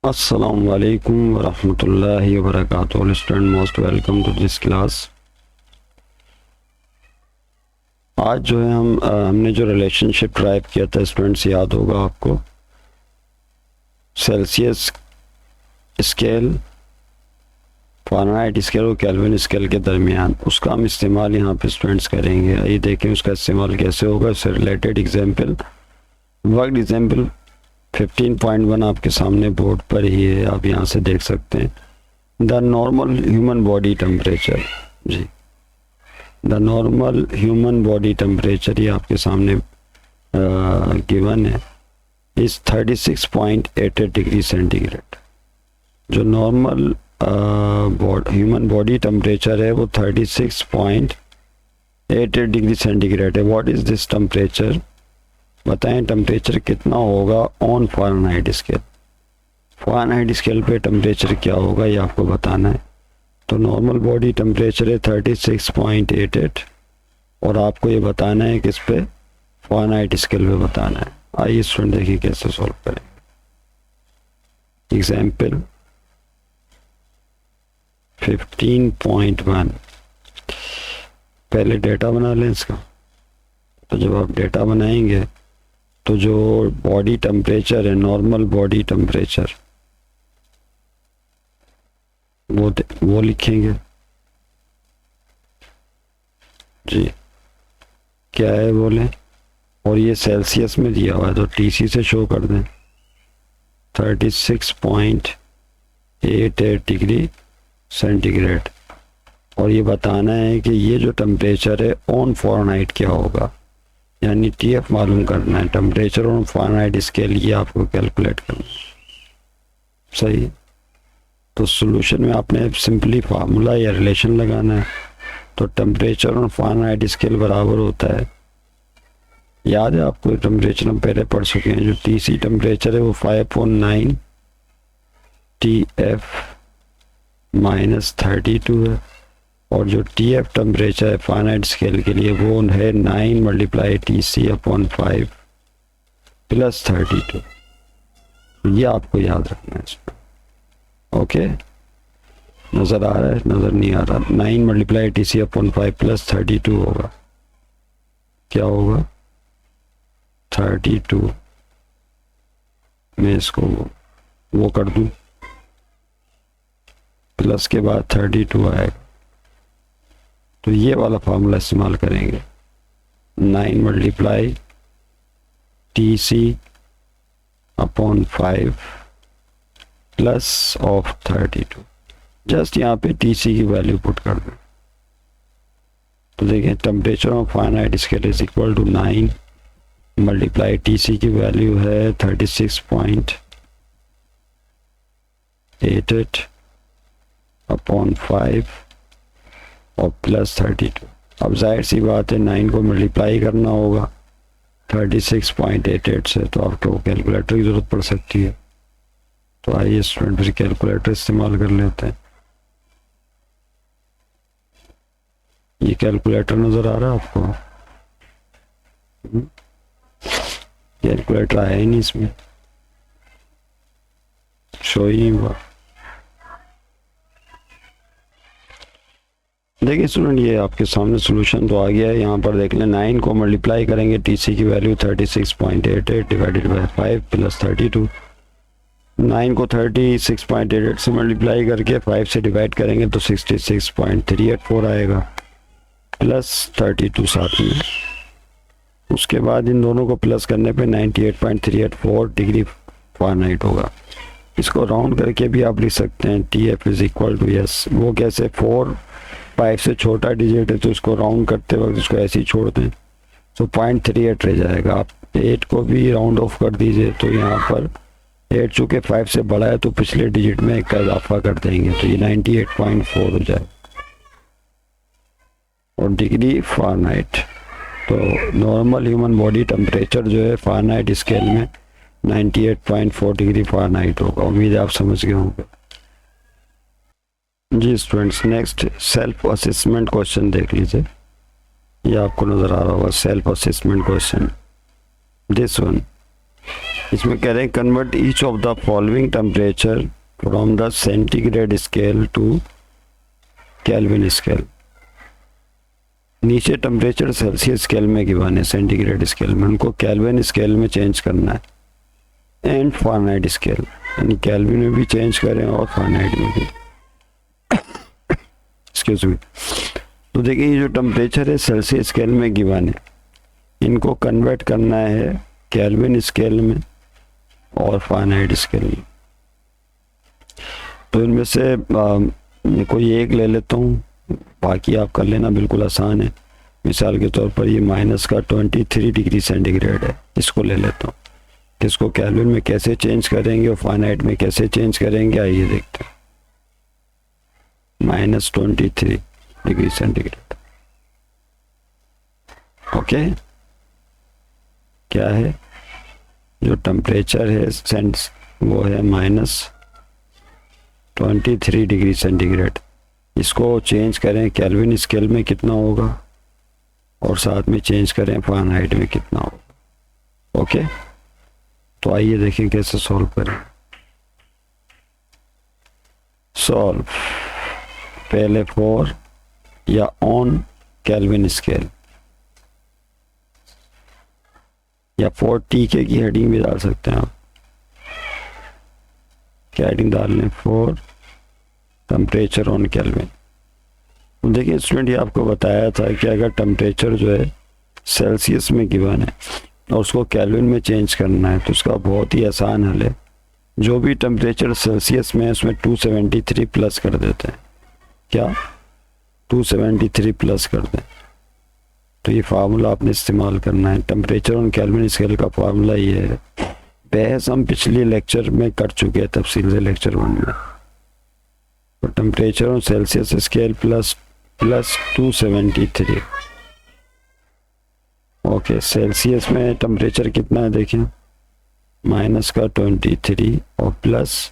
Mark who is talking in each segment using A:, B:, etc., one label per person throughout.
A: अस्सलाम वालेकुम वरहमतुल्लाहि वबरकातुहू। Student most welcome to this class. आज जो है हमने जो रिलेशनशिप ड्राइव किया था स्टूडेंट्स, याद होगा आपको, सेल्सियस स्केल, फ़ारेनहाइट स्केल और केल्विन स्केल के दरमियान, उसका हम इस्तेमाल यहाँ पे स्टूडेंट्स करेंगे। आइए देखें उसका इस्तेमाल कैसे होगा। इससे रिलेटेड एग्जाम्पल, वर्क एग्जाम्पल 15.1 आपके सामने बोर्ड पर ही है, आप यहाँ से देख सकते हैं। The normal human body temperature, जी the normal human body temperature ये आपके सामने गिवन है, इस 36.88 डिग्री सेंटीग्रेड। जो नॉर्मल ह्यूमन बॉडी टेम्परेचर है वो 36.88 डिग्री सेंटीग्रेड है। व्हाट इज़ दिस टेम्परेचर, बताएं टेम्परेचर कितना होगा on Fahrenheit scale. Fahrenheit scale पे टेम्परेचर क्या होगा ये आपको बताना है। तो नॉर्मल बॉडी टेम्परेचर है 36.88 और आपको ये बताना है किस पे, फ़ारेनहाइट स्केल पे बताना है। आइए स्टूडेंट देखिए कैसे सॉल्व करेंगे। एग्जाम्पल 15.1, पहले डेटा बना लें इसका। तो जब आप डेटा बनाएंगे तो जो बॉडी टेम्परेचर है, नॉर्मल बॉडी टेम्परेचर, वो लिखेंगे जी, क्या है बोलें। और ये सेल्सियस में दिया हुआ है तो टीसी से शो कर दें। 36.88 डिग्री सेंटीग्रेड। और ये बताना है कि ये जो टेम्परेचर है ऑन फ़ारेनहाइट क्या होगा, यानी टीएफ मालूम करना है। टेम्परेचर ऑन फ़ारेनहाइट स्केल ये आपको कैलकुलेट करना है, सही। तो सॉल्यूशन में आपने सिंपली फार्मूला या रिलेशन लगाना है। तो टेम्परेचर ऑन फ़ारेनहाइट स्केल बराबर होता है, याद है आपको टेम्परेचर हम पहले पढ़ चुके हैं। जो टीसी टेम्परेचर है वो 5.9 TF माइनस 32 है, और जो TF टेम्परेचर है फ़ारेनहाइट स्केल के लिए वो है 9 मल्टीप्लाई TC/5 प्लस 32। ये आपको याद रखना है इसमें। ओके, नज़र आ रहा है, नज़र नहीं आ रहा। 9 मल्टीप्लाई TC/5 प्लस 32 होगा, क्या होगा 32 मैं इसको वो कर दूं, प्लस के बाद 32 आएगा। तो ये वाला फार्मूला इस्तेमाल करेंगे। 9 multiply TC/5 plus of 32। Just यहाँ पे TC की वैल्यू पुट कर दें। तो देखें temperature of Fahrenheit scale is equal to 9 multiply TC की वैल्यू है 36.88 अपॉन 5 और प्लस 32। अब जाहिर सी बात है 9 को मल्टीप्लाई करना होगा 36.88 से, तो आपको कैलकुलेटर की ज़रूरत पड़ सकती है। तो आइए स्टूडेंट फिर कैलकुलेटर इस्तेमाल कर लेते हैं। ये कैलकुलेटर नज़र आ रहा है आपको? कैलकुलेटर आया ही नहीं इसमें, शो ही नहीं हुआ। देखिए स्टूडेंट ये आपके सामने सॉल्यूशन तो आ गया है। यहाँ पर देख लें 9 को मल्टीप्लाई करेंगे TC की वैल्यू 36.88 डिवाइडेड बाय 5 प्लस 32। 9 को 36.88 से मल्टीप्लाई करके 5 से डिवाइड करेंगे तो 66.384 आएगा, प्लस 32 साथ में। उसके बाद इन दोनों को प्लस करने पे 98.384 डिग्री फ़ारेनहाइट होगा। इसको राउंड करके भी आप लिख सकते हैं TF is equal to yes. वो कैसे, 4 5 से छोटा डिजिट है तो इसको राउंड करते वक्त इसको ऐसे ही छोड़ दें तो 0.38 रह जाएगा। आप 8 को भी राउंड ऑफ कर दीजिए तो यहाँ पर 8 चूँकि 5 से बड़ा है तो पिछले डिजिट में एक का इजाफा कर देंगे तो ये 98.4 हो जाए। और डिग्री फ़ारेनहाइट, तो नॉर्मल ह्यूमन बॉडी टेम्परेचर जो है फ़ारेनहाइट स्केल में 98.4 डिग्री फ़ारेनहाइट होगा। उम्मीद है आप समझ गए होंगे। जी students, next self assessment question देख लीजिए। ये आपको नज़र आ रहा होगा self assessment question, this one. इसमें कह रहे हैं convert each of the following temperature from the centigrade scale to Kelvin scale. नीचे टेम्परेचर सेल्सियस स्केल में गिवन है, सेंटीग्रेड स्केल में, उनको केल्विन स्केल में चेंज करना है, एंड फ़ारेनहाइट स्केल, यानी केल्विन में भी चेंज करें और फ़ारेनहाइट में भी। Excuse me. तो देखिए ये जो टेम्परेचर है सेल्सियस स्केल में गिवन है, इनको कन्वर्ट करना है केल्विन स्केल में और फ़ारेनहाइट स्केल में। तो इनमें से कोई एक ले लेता हूँ, बाकी आप कर लेना, बिल्कुल आसान है। मिसाल के तौर पर ये माइनस का 23 डिग्री सेंटीग्रेड है, इसको ले लेता हूँ। इसको केल्विन में कैसे चेंज करेंगे और फ़ारेनहाइट में कैसे चेंज करेंगे, आइए देखते हैं। -23 डिग्री सेंटीग्रेड, ओके। क्या है जो टेम्परेचर है सेंस, वो है -23 डिग्री सेंटीग्रेड। इसको चेंज करें केल्विन स्केल में कितना होगा, और साथ में चेंज करें फ़ारेनहाइट में कितना होगा, ओके। तो आइए देखें कैसे सॉल्व करें। सॉल्व, पहले फॉर या ऑन केल्विन स्केल, या फॉर टीके की हेडिंग भी डाल सकते हैं आप। क्या हेडिंग डाल लें, फॉर टेम्परेचर ऑन केल्विन। देखिए स्टूडेंट, ये आपको बताया था कि अगर टेम्परेचर जो है सेल्सियस में गिवन है और उसको केल्विन में चेंज करना है, तो उसका बहुत ही आसान हल है। जो भी टेम्परेचर सेल्सियस में है उसमें 273 प्लस कर देते हैं। क्या 273 प्लस कर दें, तो ये फार्मूला आपने इस्तेमाल करना है। टेम्परेचर ऑन केल्विन स्केल का फार्मूला ये है, बहस हम पिछले लेक्चर में कर चुके हैं तफसील से, लेक्चर 1 में। तो temperature on Celsius scale plus 273, okay. Celsius में टेम्परेचर कितना है देखें, माइनस का 23 और प्लस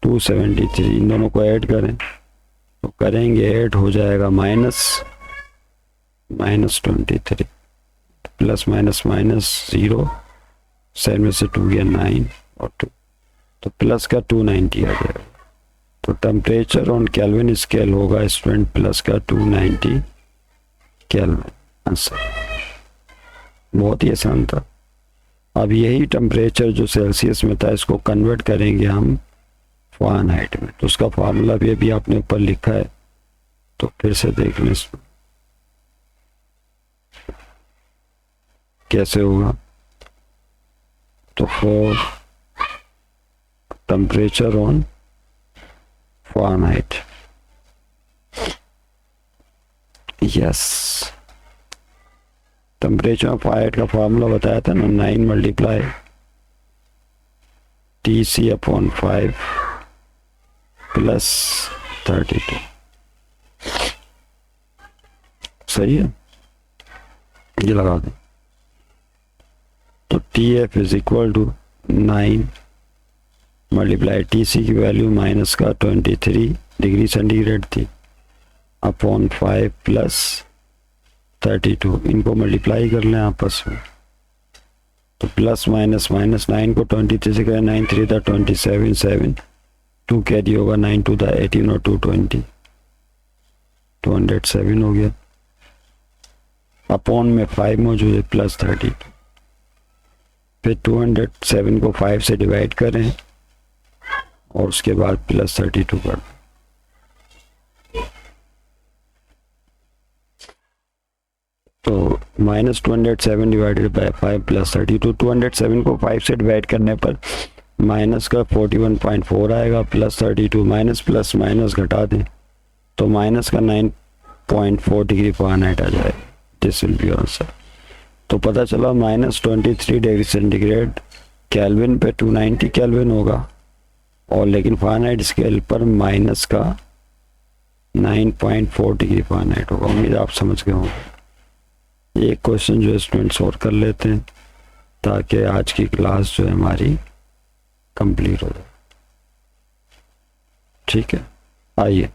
A: 273, इन दोनों को ऐड करें तो करेंगे ऐड हो जाएगा -23, प्लस माइनस माइनस 0, 7 में से 2 गया 9 और 2, तो प्लस का 290 आ जाएगा। तो टेम्परेचर ऑन केल्विन स्केल होगा स्टूडेंट प्लस का 290 केल्विन। आंसर बहुत ही आसान था। अब यही टेम्परेचर जो सेल्सियस में था, इसको कन्वर्ट करेंगे हम फ़ारेनहाइट में, तो उसका फार्मूला भी अभी आपने ऊपर लिखा है, तो फिर से देख लें इसमें कैसे होगा। तो for temperature on Fahrenheit, yes, temperature of Fahrenheit का फार्मूला बताया था ना, 9 मल्टीप्लाई TC/5 प्लस 32, सही है, ये लगा दें। तो TF is equal to 9 multiply TC की वैल्यू माइनस का 23 डिग्री सेंटीग्रेड थी, अपॉन 5 प्लस 32, इनको मल्टीप्लाई कर लें आपस में, तो प्लस माइनस माइनस 9 को 23 से करें, 9 3 था 27, 7 2 कैरी होगा, 9 2 था 18 और 2 20, 207 हो गया। अपॉन में 5 मौजूद है, प्लस 32, फिर 207 को 5 से डिवाइड करें और उसके बाद प्लस 32 कर दें। तो -207 डिवाइडेड बाय 5 प्लस 32, 207 को 5 से डिवाइड करने पर माइनस का 41.4 आएगा, प्लस 32, माइनस प्लस माइनस घटा दें तो माइनस का 9.4 डिग्री फ़ारेनहाइट आ जाएगा। This will be answer. तो पता चला -23 डिग्री सेंटीग्रेड केल्विन पे 290 केल्विन होगा, और लेकिन फ़ारेनहाइट स्केल पर माइनस का 9.4 डिग्री फ़ारेनहाइट होगा। उम्मीद आप समझ गए होंगे। एक क्वेश्चन जो स्टूडेंट सॉल्व कर लेते हैं ताकि आज की क्लास जो है हमारी कंप्लीट हो जाए, ठीक है। आइए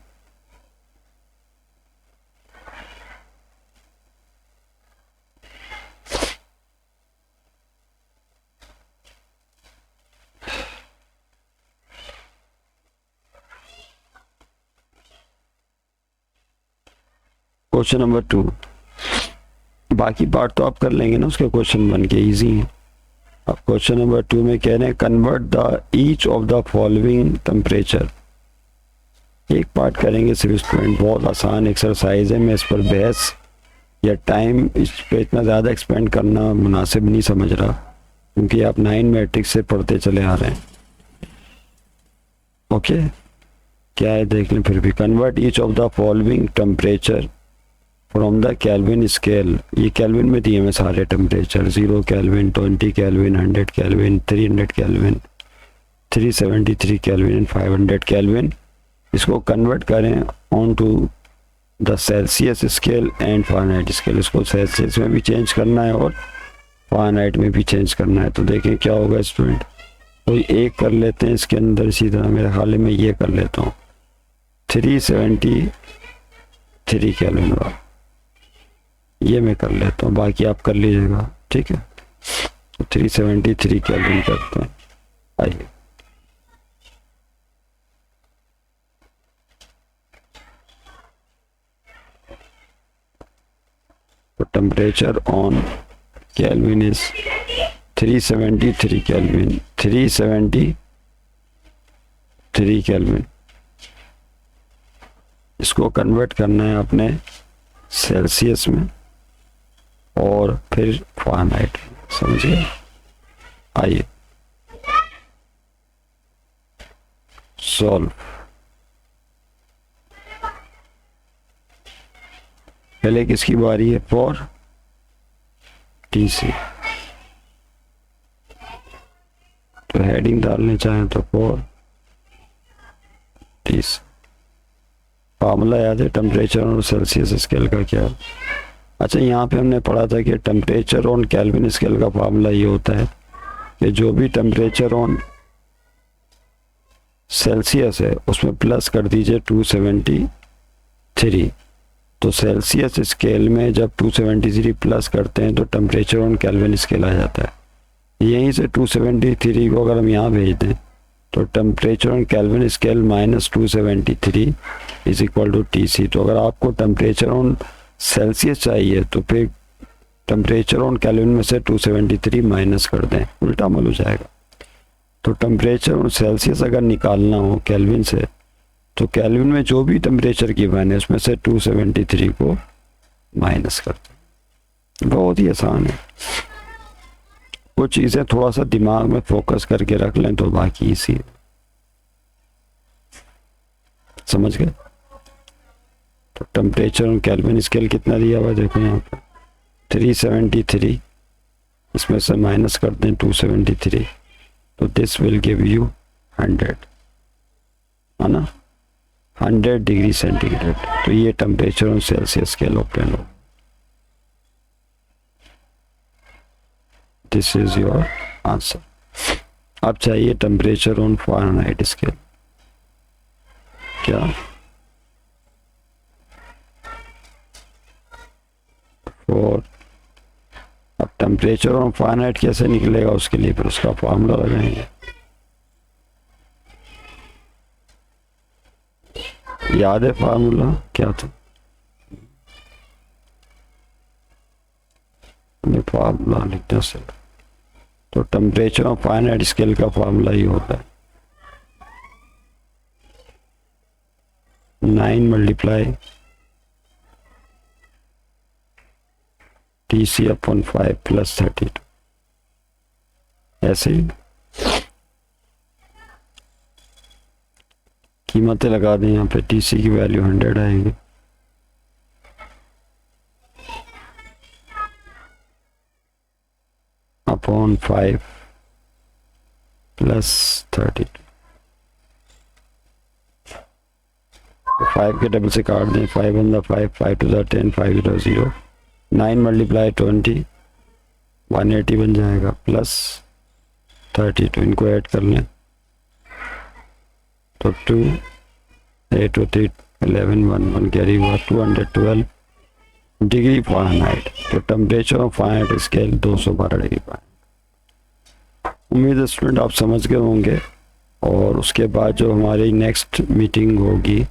A: क्वेश्चन नंबर 2, बाकी पार्ट तो आप कर लेंगे ना, उसके क्वेश्चन बन के ईजी हैं। अब क्वेश्चन नंबर 2 में कह रहे हैं convert the each of the following temperature. एक पार्ट करेंगे सिर्फ स्टूडेंट, बहुत आसान एक्सरसाइज है, मैं इस पर बहस या टाइम इस पर इतना ज़्यादा एक्सपेंड करना मुनासिब नहीं समझ रहा, क्योंकि आप 9 मैट्रिक्स से पढ़ते चले आ रहे हैं। ओके क्या है देख लें फिर भी। Convert each of the following temperature from the Kelvin scale. ये केल्विन में दिए हैं सारे temperature, 0 Kelvin, 20 Kelvin, 100 Kelvin, 300 Kelvin, 373 Kelvin and 500 Kelvin. इसको कन्वर्ट करें on to the Celsius scale and Fahrenheit scale. इसको सेल्सियस में भी चेंज करना है और फ़ारेनहाइट में भी चेंज करना है। तो देखें क्या होगा स्टूडेंट, कोई एक कर लेते हैं इसके अंदर, इसी तरह मेरे ख्याल में ये कर लेता हूँ 373 केल्विन वाला, ये मैं कर लेता हूँ, बाकी आप कर लीजिएगा, ठीक है। तो 373 केल्विन करते हैं। आइए तो temperature on kelvin is 373 kelvin, 373 kelvin. इसको कन्वर्ट करना है अपने सेल्सियस में और फिर फ़ारेनहाइट, समझिए। आइए सॉल्व। पहले किसकी बारी है, फॉर टीसी। तो हेडिंग डालने चाहें तो फॉर टीसी। फार्मूला याद है टेम्परेचर और सेल्सियस स्केल का क्या? अच्छा, यहाँ पे हमने पढ़ा था कि टेम्परेचर ऑन केल्विन स्केल का फार्मूला ये होता है कि जो भी टेम्परेचर ऑन सेल्सियस है उसमें प्लस कर दीजिए 273। तो सेल्सियस स्केल में जब 273 प्लस करते हैं तो टेम्परेचर ऑन केल्विन स्केल आ जाता है। यहीं से 273 को अगर हम यहाँ भेज दें तो temperature on Kelvin scale -273 is equal to TC. तो अगर आपको टेम्परेचर ऑन सेल्सियस चाहिए तो फिर टेम्परेचर ऑन केल्विन में से 273 माइनस कर दें, उल्टा अमल हो जाएगा। तो टेम्परेचर ऑन सेल्सियस अगर निकालना हो केल्विन से तो केल्विन में जो भी टेम्परेचर की वैल्यू है उसमें से 273 को माइनस कर दें। बहुत ही आसान है। कुछ चीज़ें थोड़ा सा दिमाग में फोकस करके रख लें तो बाकी इसी है। समझ गए? तो टेम्परेचर ऑन केल्विन स्केल कितना दिया हुआ देखो यहाँ पर 373, इसमें से माइनस कर दें 273, तो दिस विल गिव यू 100, है ना, 100 डिग्री सेंटीग्रेड। तो ये temperature on Celsius scale obtain हो। This is your answer. अब चाहिए टेम्परेचर ऑन फ़ारेनहाइट स्केल। क्या? और अब टेम्परेचर ऑन फ़ारेनहाइट कैसे निकलेगा, उसके लिए फिर उसका फार्मूला लगाएंगे। याद है फार्मूला क्या था? फार्मूला लिखने से तो टेम्परेचर ऑफ फ़ारेनहाइट स्केल का फार्मूला ही होता है 9 मल्टीप्लाई TC अपॉन 5 प्लस 32। ऐसे ही कीमतें लगा दें यहाँ पे। TC की वैल्यू 100 आएगी, अपॉन 5 प्लस 32। 5 के डबल से काट दें, 5 1 5, 5 2 10, 5 0 0, 9 मल्टीप्लाई 20 180 बन जाएगा, प्लस 32। इनको ऐड कर लें तो 2 8 3 11 1 1 कैरी हुआ 212 डिग्री फ़ारेनहाइट। तो temperature of Fahrenheit scale 212 degree Fahrenheit. उम्मीद है स्टूडेंट आप समझ गए होंगे। और उसके बाद जो हमारी नेक्स्ट मीटिंग होगी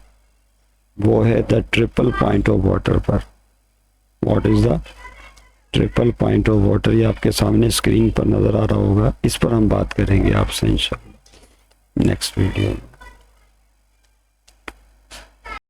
A: वो है the triple point of water पर। What is the triple point of water, ये आपके सामने स्क्रीन पर नज़र आ रहा होगा। इस पर हम बात करेंगे आपसे इंशाल्लाह नेक्स्ट वीडियो में।